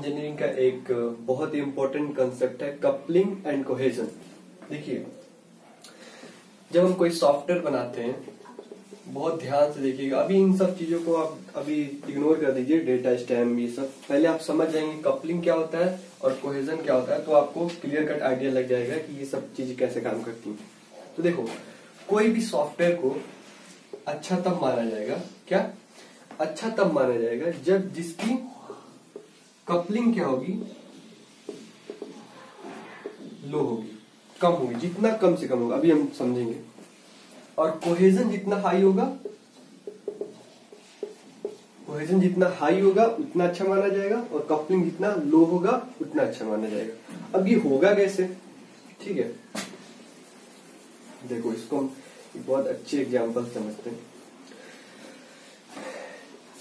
Engineering का एक बहुत ही इंपॉर्टेंट कंसेप्ट है कपलिंग एंड कोहेजन। देखिए, जब हम कोई सॉफ्टवेयर बनाते हैं, बहुत ध्यान से देखिएगा। अभी इन सब चीजों को आप अभी इग्नोर कर दीजिए, डेटा स्टैम्प ये सब। पहले आप समझ जाएंगे कपलिंग क्या होता है और कोहेजन क्या होता है, तो आपको क्लियर कट आइडिया लग जाएगा कि ये सब चीजें कैसे काम करती हैं। तो देखो, कोई भी सॉफ्टवेयर को अच्छा तब माना जाएगा, क्या अच्छा तब माना जाएगा जब जिसकी कपलिंग क्या होगी, लो होगी, कम होगी। जितना कम से कम होगा अभी हम समझेंगे। और कोहेजन जितना हाई होगा, कोहेजन जितना हाई होगा उतना अच्छा माना जाएगा, और कपलिंग जितना लो होगा उतना अच्छा माना जाएगा। अब ये होगा कैसे, ठीक है। देखो, इसको हम एक बहुत अच्छे एग्जांपल समझते हैं।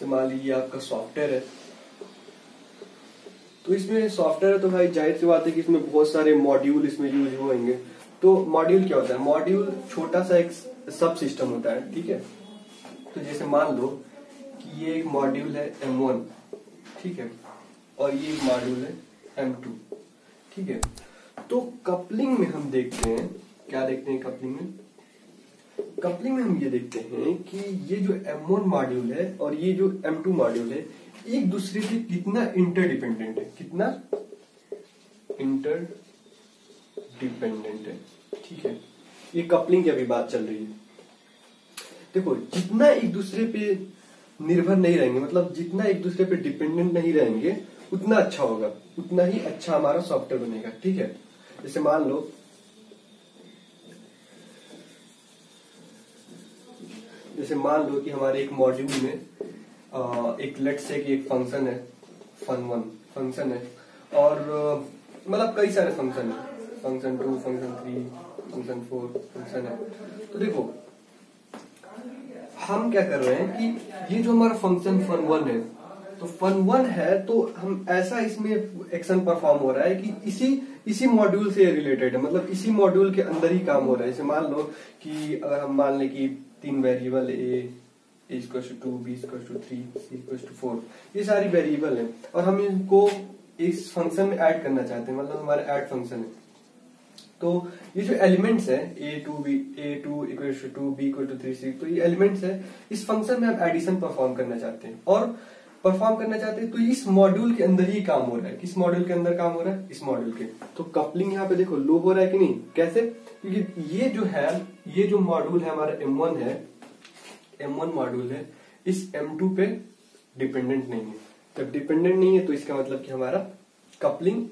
मान लीजिए आपका सॉफ्टवेयर है, तो इसमें सॉफ्टवेयर है तो भाई जाहिर सी बात है कि इसमें बहुत सारे मॉड्यूल इसमें यूज होंगे। तो मॉड्यूल क्या होता है, मॉड्यूल छोटा सा एक सब सिस्टम होता है, ठीक है। तो जैसे मान लो कि ये एक मॉड्यूल है M1, ठीक है, और ये एक मॉड्यूल है M2, ठीक है। तो कपलिंग में हम देखते हैं, क्या देखते हैं कपलिंग में? कपलिंग में हम ये देखते हैं कि ये जो M1 मॉड्यूल है और ये जो M2 मॉड्यूल है, एक दूसरे से कितना इंटरडिपेंडेंट है, कितना इंटरडिपेंडेंट है, ठीक है। ये कपलिंग की अभी बात चल रही है। देखो, जितना एक दूसरे पे निर्भर नहीं रहेंगे, मतलब जितना एक दूसरे पे डिपेंडेंट नहीं रहेंगे, उतना अच्छा होगा, उतना ही अच्छा हमारा सॉफ्टवेयर बनेगा, ठीक है। जैसे मान लो कि हमारे एक मॉड्यूल में एक लेट से कि एक फंक्शन है, fun1 फंक्शन है, और मतलब कई सारे फंक्शन है, फंक्शन 2, फंक्शन 3, फंक्शन 4 फंक्शन है। तो देखो, हम क्या कर रहे हैं कि ये जो हमारा फंक्शन fun1 है, तो fun1 है तो हम ऐसा इसमें एक्शन परफॉर्म हो रहा है कि इसी मॉड्यूल से रिलेटेड है, मतलब इसी मॉड्यूल के अंदर ही काम हो रहा है। जैसे मान लो कि अगर हम मान लें कि 3 वेरिएबल a=2, b=3, c=4, ये सारी वेरिएबल है और हम इनको इस फंक्शन में ऐड करना चाहते हैं, मतलब हमारा ऐड फंक्शन है। तो ये जो एलिमेंट्स है a2 = 2, b=3, c, तो ये एलिमेंट्स है, इस फंक्शन में हम एडिशन परफॉर्म करना चाहते हैं तो इस मॉड्यूल के अंदर ही काम हो रहा है। किस मॉड्यूल के अंदर काम हो रहा है? इस मॉड्यूल के। तो कपलिंग यहाँ पे देखो लो हो रहा है कि नहीं, कैसे? क्योंकि ये जो मॉड्यूल है हमारा M1 है, M1 मॉड्यूल है, इस M2 पे डिपेंडेंट नहीं है। जब डिपेंडेंट नहीं है तो इसका मतलब कि हमारा कपलिंग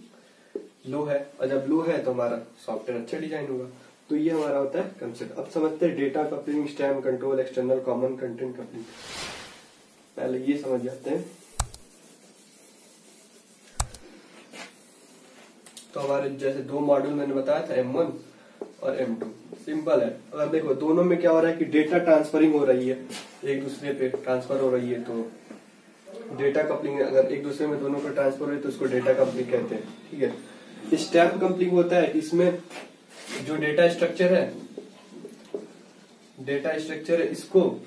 लो है, और जब लो है तो हमारा सॉफ्टवेयर अच्छा डिजाइन होगा। तो ये हमारा होता है कंसेप्ट। अब समझते हैं data coupling, stamp control, external common content coupling. पहले ये समझ जाते हैं। तो हमारे जैसे 2 मॉड्यूल मैंने बताया था, M1 और M2, सिंपल है। अगर देखो दोनों में क्या हो रहा है कि डेटा ट्रांसफरिंग हो रही है, एक दूसरे पे ट्रांसफर हो रही है, तो डेटा कपलिंग। अगर एक दूसरे में दोनों पे ट्रांसफर हो रही है तो उसको डेटा कपलिंग कहते हैं, ठीक है। स्टैम्प कपलिंग होता है कि इसमें जो डेटा स्ट्रक्चर है, इसको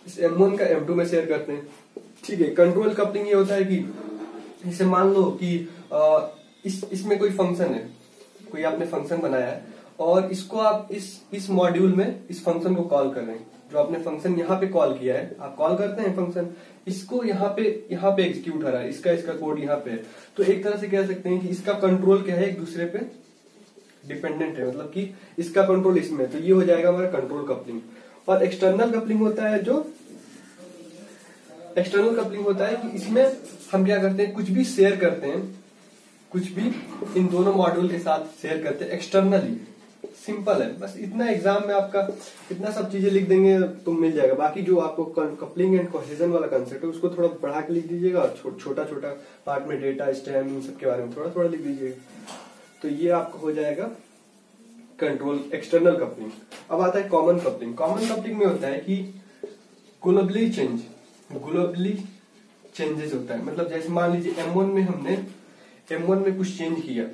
इस M1 का M2 में शेयर करते हैं, ठीक है। कंट्रोल कपलिंग ये होता है कि जैसे मान लो कि इसमें कोई फंक्शन है, कोई आपने फंक्शन बनाया है और इसको आप इस मॉड्यूल में इस फंक्शन को कॉल कर रहे हैं। जो आपने फंक्शन यहाँ पे कॉल किया है, आप कॉल करते हैं फंक्शन, इसको यहाँ पे एग्जीक्यूट हो रहा है, इसका कोड यहाँ पे है। तो एक तरह से कह सकते हैं कि इसका कंट्रोल क्या है, एक दूसरे पे डिपेंडेंट है, मतलब कि इसका कंट्रोल इसमें, तो ये हो जाएगा हमारा कंट्रोल कपलिंग। और एक्सटर्नल कपलिंग होता है कि इसमें हम क्या करते हैं, कुछ भी शेयर करते हैं, कुछ भी इन दोनों मॉड्यूल के साथ शेयर करते हैं एक्सटर्नली। सिंपल है, बस इतना एग्जाम में आपका इतना सब चीजें लिख देंगे तो मिल जाएगा। बाकी जो आपको कपलिंग एंड कोहेजन वाला कंसेप्ट है उसको थोड़ा बढ़ा के लिख दीजिएगा, छोटा छोटा पार्ट में डेटा स्टैम्प इन सब के बारे में थोड़ा थोड़ा लिख दीजिएगा, तो ये आपको हो जाएगा कंट्रोल एक्सटर्नल कपलिंग। अब आता है कॉमन कपलिंग। कॉमन कपलिंग में होता है कि ग्लोबली चेंजेस होता है। मतलब जैसे मान लीजिए M1 में कुछ चेंज किया,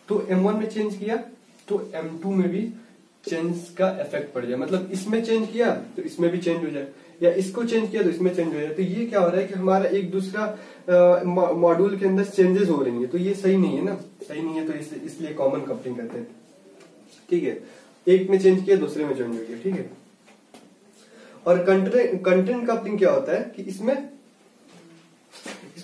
तो M1 में चेंज किया तो M2 में भी चेंज का इफेक्ट पड़ जाए। मतलब इसमें चेंज किया तो इसमें भी चेंज हो जाए, या इसको चेंज किया तो इसमें चेंज हो जाए। तो ये क्या हो रहा है कि हमारा एक दूसरा मॉड्यूल के अंदर चेंजेस हो रही है, तो ये सही नहीं है ना, सही नहीं है, तो इसलिए कॉमन कपलिंग कहते हैं। ठीक है, एक में चेंज किया दूसरे में चेंज हो गया। ठीक है, और कंटेंट कपलिंग क्या होता है कि इसमें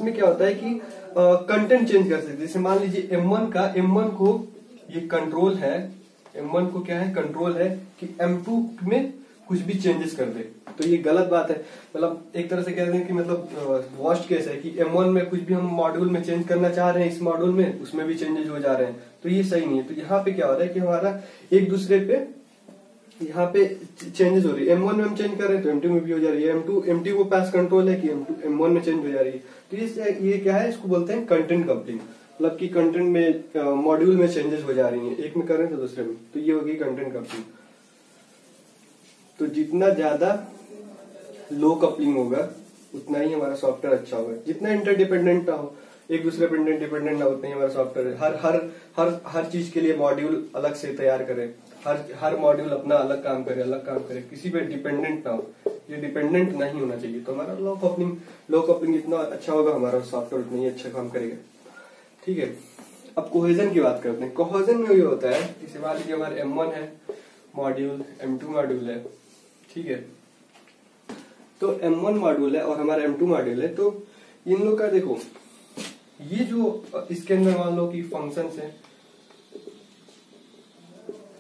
क्या होता है कि कंटेंट चेंज कर सकते हैं। जैसे मान लीजिए M1 को ये कंट्रोल है, M1 को क्या है, कंट्रोल है कि M2 में कुछ भी चेंजेस कर दे, तो ये गलत बात है। मतलब एक तरह से कहते हैं कि मतलब वर्स्ट केस है कि M1 में कुछ भी हम मॉड्यूल में चेंज करना चाह रहे हैं, इस मॉड्यूल में उसमें भी चेंजेस हो जा रहे हैं, तो ये सही नहीं है। तो यहाँ पे क्या हो रहा है कि हमारा एक दूसरे पे यहाँ पे चेंजेस हो रही है। M1 में हम चेंज कर रहे हैं तो M2 में भी हो जा रही है, M2 को पास कंट्रोल है कि M1 में चेंज हो जा रही है। तो ये क्या है, इसको बोलते हैं कंटेंट कपलिंग, मतलब कि कंटेंट में मॉड्यूल में चेंजेस हो जा रही है, एक में कर रहे हैं तो दूसरे में, तो ये होगी कंटेंट कपलिंग। तो जितना ज्यादा लो कपलिंग होगा उतना ही हमारा सॉफ्टवेयर अच्छा होगा। जितना इंटरडिपेंडेंट ना हो, एक दूसरे पर डिपेंडेंट ना, उतना ही हमारा सॉफ्टवेयर हर चीज के लिए मॉड्यूल अलग से तैयार करे, हर मॉड्यूल अपना अलग काम करे, किसी पे डिपेंडेंट ना हो, ये डिपेंडेंट नहीं होना चाहिए। तो हमारा लो कपलिंग जितना अच्छा होगा हमारा सॉफ्टवेयर उतना ही अच्छा काम करेगा। ठीक है, अब कोहेजन की बात करते हैं। कोहेजन में ये होता है, जैसे मान लीजिए हमारे M1 है मॉड्यूल, M2 मॉड्यूल है, ठीक है, तो M1 मॉड्यूल है और हमारा M2 मॉड्यूल है, तो इन लोग का देखो, ये जो इसके अंदर मान लो कि फंक्शंस है,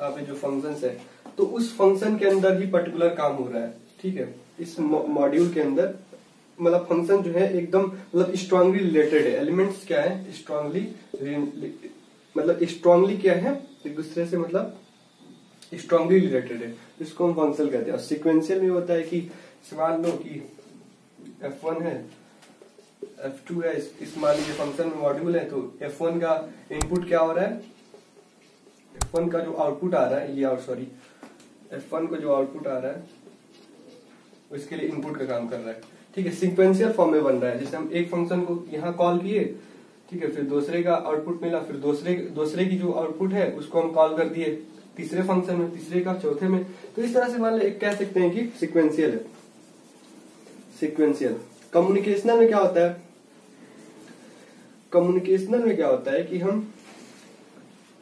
यहाँ पे जो फंक्शंस है, तो उस फंक्शन के अंदर ही पर्टिकुलर काम हो रहा है। ठीक है, इस मॉड्यूल के अंदर मतलब फंक्शन जो है एकदम मतलब स्ट्रांगली रिलेटेड है। एलिमेंट्स क्या है, स्ट्रांगली क्या है, एक दूसरे से मतलब स्ट्रांगली रिलेटेड है, इसको हम फंक्शन कहते हैं। और सीक्वेंशियल में होता है कि मान लो कि F1 है, F2 है, इस मान लीजिए फंक्शन में मॉड्यूल है, तो F1 का इनपुट क्या हो रहा है, F1 का जो आउटपुट आ रहा है, F1 को जो आउटपुट आ रहा है उसके लिए इनपुट का काम कर रहा है। ठीक है, सीक्वेंशियल फॉर्म में बन रहा है। जैसे हम एक फंक्शन को यहाँ कॉल किए, ठीक है, फिर दूसरे का आउटपुट मिला, फिर दूसरे की जो आउटपुट है उसको हम कॉल कर दिए तीसरे फंक्शन में, तीसरे का चौथे में, तो इस तरह से मान लो एक कह सकते हैं कि सीक्वेंशियल है। सीक्वेंशियल कम्युनिकेशनल में क्या होता है, कम्युनिकेशनल में क्या होता है कि हम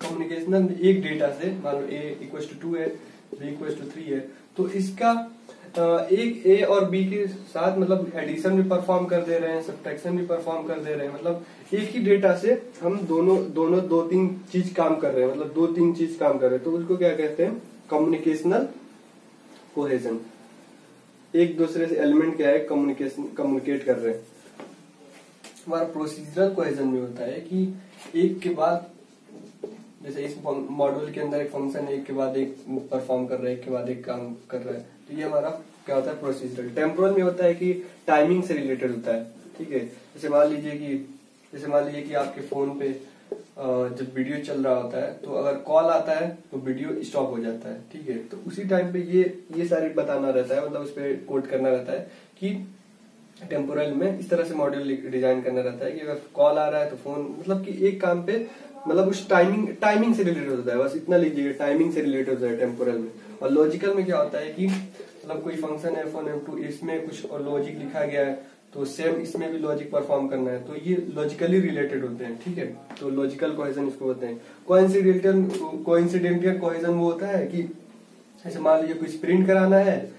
कम्युनिकेशनल में एक डेटा से मान लो A=2 है, B=3 है, तो इसका एक A और B के साथ मतलब एडिशन भी परफॉर्म कर दे रहे हैं, सब्ट्रैक्शन भी परफॉर्म कर दे रहे हैं, मतलब एक ही डेटा से हम दोनों दो तीन चीज काम कर रहे हैं, मतलब दो तीन चीज काम कर रहे हैं, तो उसको क्या कहते हैं, कम्युनिकेशनल कोहेजन। एक दूसरे से एलिमेंट क्या है, कम्युनिकेट कर रहे हैं। हमारा प्रोसीजरल कोहेजन में होता है कि एक के बाद, जैसे इस मॉड्यूल के अंदर एक फंक्शन एक के बाद एक परफॉर्म कर रहा है, एक के बाद एक काम कर रहा है, तो ये हमारा क्या होता है, प्रोसीजरल। टेम्पोरल में होता है कि टाइमिंग से रिलेटेड होता है। ठीक है, जैसे मान लीजिए कि आपके फोन पे जब वीडियो चल रहा होता है, तो अगर कॉल आता है तो वीडियो स्टॉप हो जाता है। ठीक है, तो उसी टाइम पे ये सारी बताना रहता है, मतलब उस पर कोड करना रहता है कि टेम्पोरल में इस तरह से मॉड्यूल डिजाइन करना रहता है कि अगर कॉल आ रहा है तो फोन, मतलब कि एक काम पे मतलब उस टाइमिंग से रिलेटेड होता है, बस इतना लीजिएगा, टाइमिंग से रिलेटेड होता है टेम्पोरल में। और लॉजिकल में क्या होता है कि मतलब कोई फंक्शन है F1 F2, इसमें कुछ और लॉजिक लिखा गया है, तो सेम इसमें भी लॉजिक परफॉर्म करना है, तो ये लॉजिकली रिलेटेड होते हैं। ठीक है, तो लॉजिकल कोहेजन इसको बोलते हैं। कोइंसिडेंटल कोहेजन वो होता है कि जैसे मान लीजिए कुछ प्रिंट कराना है,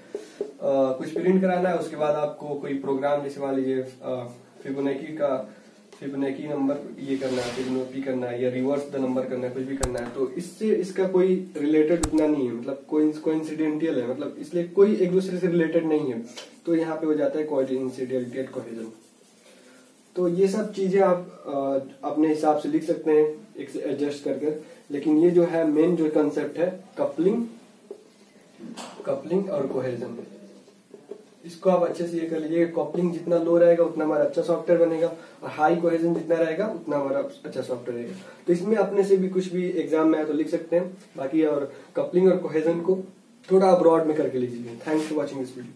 उसके बाद आपको कोई प्रोग्राम, जैसे मान लीजिए फिबोनाची नंबर ये करना है, फिबोनाची करना है, या रिवर्स द नंबर करना है, कुछ भी करना है, तो इससे इसका कोई रिलेटेड उतना नहीं है, मतलब कोइंसिडेंटल है, मतलब इसलिए कोई एक दूसरे से रिलेटेड नहीं है, तो यहाँ पे हो जाता है कोइंसिडेंटल कोहेजन। तो ये सब चीजें आप अपने हिसाब से लिख सकते हैं, एक से एडजस्ट करके, लेकिन ये जो है मेन जो कंसेप्ट है कपलिंग और कोहेजन, इसको आप अच्छे से ये कर लीजिए। कपलिंग जितना लो रहेगा उतना हमारा अच्छा सॉफ्टवेयर बनेगा, और हाई कोहेजन जितना रहेगा उतना हमारा अच्छा सॉफ्टवेयर रहेगा। तो इसमें अपने से भी कुछ भी एग्जाम में आए तो लिख सकते हैं बाकी, और कपलिंग और कोहेजन को थोड़ा ब्रॉड में करके लीजिए। Thanks for watching this video.